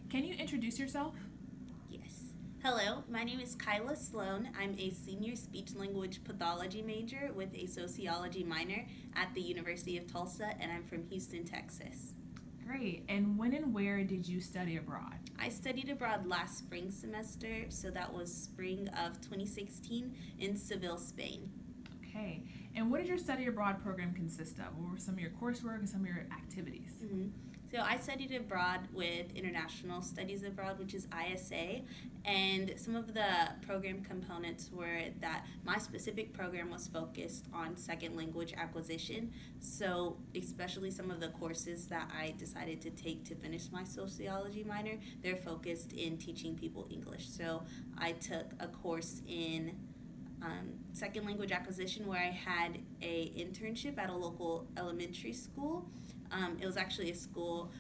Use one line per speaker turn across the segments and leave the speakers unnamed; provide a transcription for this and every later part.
Can you introduce yourself?
Yes. Hello, my name is Kyla Sloan. I'm a senior speech language pathology major with a sociology minor at the University of Tulsa, and I'm from Houston, Texas.
Great. And when and where did you study abroad?
I studied abroad last spring semester, so that was spring of 2016 in Seville, Spain.
Okay. And what did your study abroad program consist of? What were some of your coursework and some of your activities?
hmm So I studied abroad with International Studies Abroad, which is ISA, and some of the program components were that my specific program was focused on second language acquisition. So especially some of the courses that I decided to take to finish my sociology minor, they're focused in teaching people English. So I took a course in second language acquisition where I had a internship at a local elementary school. It was actually a school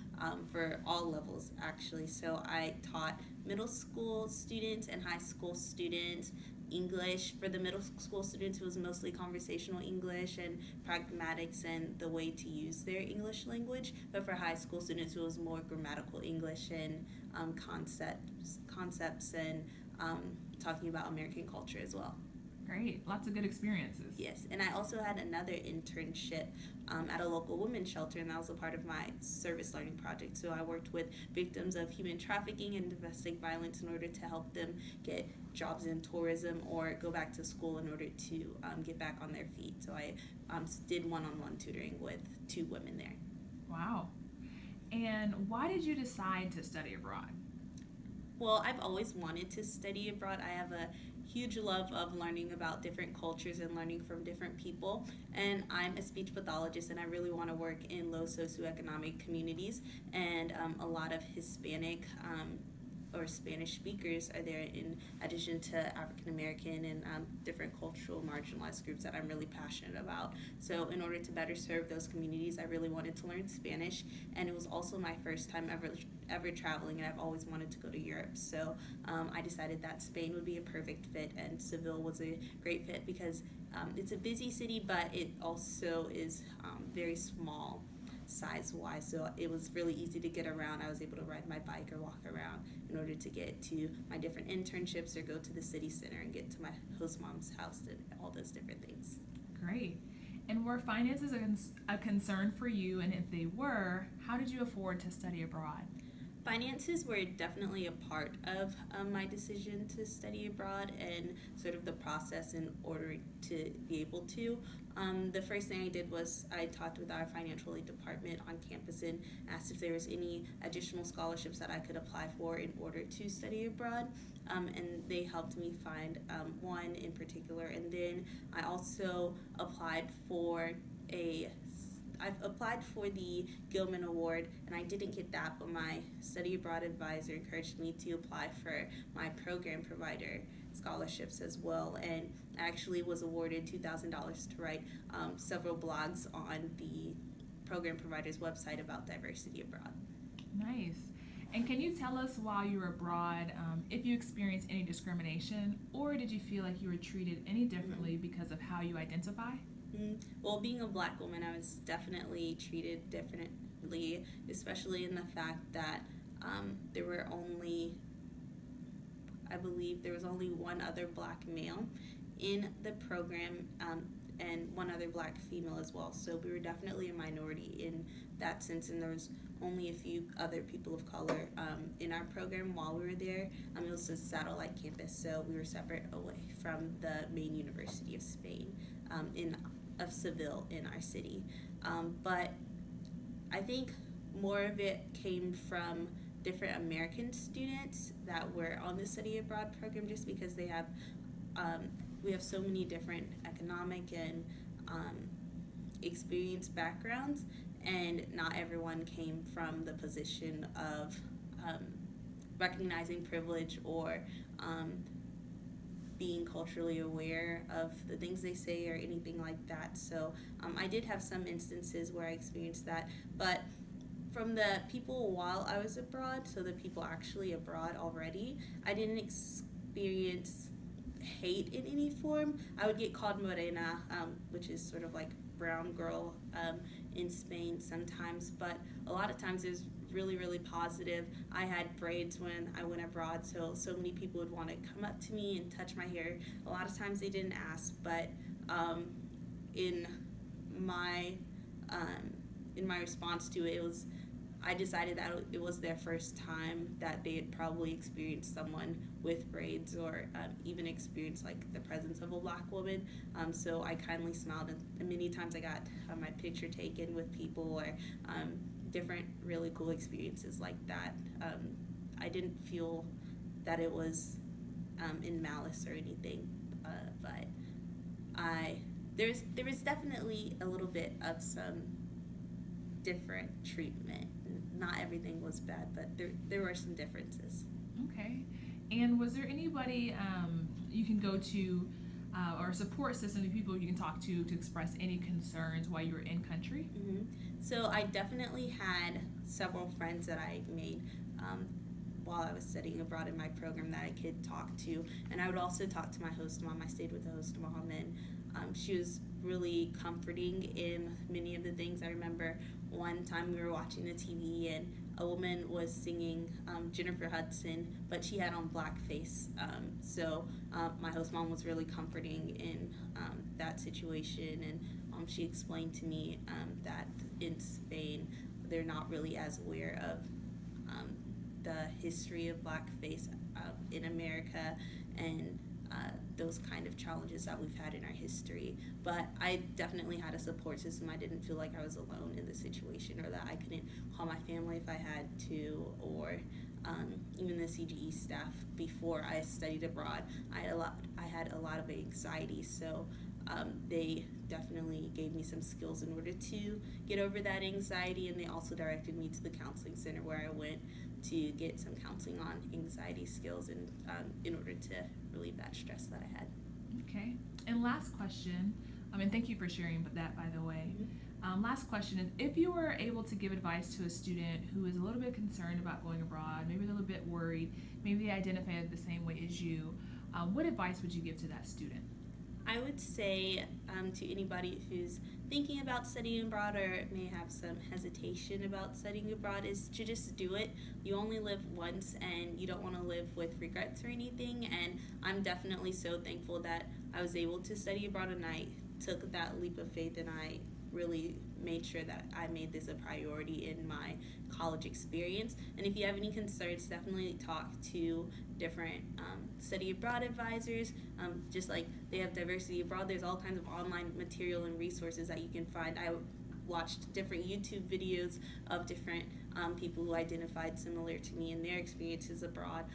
for all levels, actually. So I taught middle school students and high school students English. For the middle school students, it was mostly conversational English and pragmatics and the way to use their English language. But for high school students, it was more grammatical English and concepts and talking about American culture as well.
Great. Lots of good experiences.
Yes, and I also had another internship at a local women's shelter, and that was a part of my service learning project. So I worked with victims of human trafficking and domestic violence in order to help them get jobs in tourism or go back to school in order to get back on their feet. So I did one-on-one tutoring with two women there.
Wow. And why did you decide to study abroad?
Well, I've always wanted to study abroad. I have a huge love of learning about different cultures and learning from different people. And I'm a speech pathologist, and I really want to work in low socioeconomic communities. And a lot of Hispanic or Spanish speakers are there in addition to African American and different cultural marginalized groups that I'm really passionate about. So in order to better serve those communities, I really wanted to learn Spanish, and it was also my first time ever traveling, and I've always wanted to go to Europe. So I decided that Spain would be a perfect fit, and Seville was a great fit because it's a busy city, but it also is very small size wise, so it was really easy to get around. I was able to ride my bike or walk around in order to get to my different internships or go to the city center and get to my host mom's house and all those different things.
Great. And were finances a concern for you? And if they were, how did you afford to study abroad?
Finances were definitely a part of my decision to study abroad and sort of the process in order to be able to. The first thing I did was I talked with our financial aid department on campus and asked if there was any additional scholarships that I could apply for in order to study abroad. And they helped me find one in particular. And then I also a I've applied for the Gilman Award, and I didn't get that, but my study abroad advisor encouraged me to apply for my program provider scholarships as well. And I actually was awarded $2,000 to write several blogs on the program provider's website about diversity abroad.
Nice. And can you tell us while you were abroad if you experienced any discrimination, or did you feel like you were treated any differently because of how you identify?
Well, being a black woman, I was definitely treated differently, especially in the fact that there were only, I believe, there was only one other black male in the program and one other black female as well. So we were definitely a minority in that sense, and there was only a few other people of color in our program while we were there. It was a satellite campus, so we were separate away from the main University of Spain of Seville in our city. But I think more of it came from different American students that were on the study abroad program, just because we have so many different economic and experience backgrounds, and not everyone came from the position of recognizing privilege or being culturally aware of the things they say or anything like that. So I did have some instances where I experienced that, but from the people while I was abroad, so the people actually abroad already, I didn't experience hate in any form. I would get called morena, which is sort of like brown girl in Spain sometimes, but a lot of times it was really, really positive. I had braids when I went abroad, so many people would want to come up to me and touch my hair. A lot of times they didn't ask, but in my um, in my response to it, it was I decided that it was their first time that they had probably experienced someone with braids or even experienced like the presence of a black woman. So I kindly smiled, and many times I got my picture taken with people or different really cool experiences like that. I didn't feel that it was in malice or anything, but I there was definitely a little bit of some different treatment. Not everything was bad, but there were some differences.
Okay. And was there anybody you can go to or a support system of people you can talk to express any concerns while you were in country?
Mm-hmm. So I definitely had several friends that I made while I was studying abroad in my program that I could talk to, and I would also talk to my host mom. I stayed with the host mom, and she was really comforting in many of the things. I remember one time we were watching the TV and a woman was singing Jennifer Hudson, but she had on blackface. So my host mom was really comforting in that situation, and she explained to me that in Spain they're not really as aware of the history of blackface in America and those kind of challenges that we've had in our history. But I definitely had a support system. I didn't feel like I was alone in the situation, or that I couldn't call my family if I had to, or even the CGE staff. Before I studied abroad, I had a lot of anxiety, so they definitely gave me some skills in order to get over that anxiety, and they also directed me to the counseling center where I went to get some counseling on anxiety skills and in order to relieve that stress that I had.
Okay. And last question, and thank you for sharing that, by the way. Last question is, if you were able to give advice to a student who is a little bit concerned about going abroad, maybe a little bit worried, maybe they identify the same way as you, what advice would you give to that student?
I would say to anybody who's thinking about studying abroad or may have some hesitation about studying abroad is to just do it. You only live once, and you don't want to live with regrets or anything. And I'm definitely so thankful that I was able to study abroad, and I took that leap of faith, and I really made sure that I made this a priority in my college experience. And if you have any concerns, definitely talk to different study abroad advisors. Just like they have diversity abroad, there's all kinds of online material and resources that you can find. I watched different YouTube videos of different people who identified similar to me in their experiences abroad,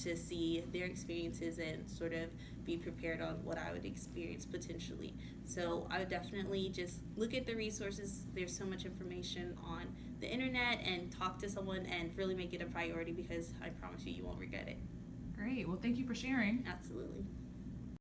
to see their experiences and sort of be prepared on what I would experience potentially. So I would definitely just look at the resources. There's so much information on the internet, and talk to someone and really make it a priority, because I promise you, you won't regret it.
Great. Well, thank you for sharing.
Absolutely.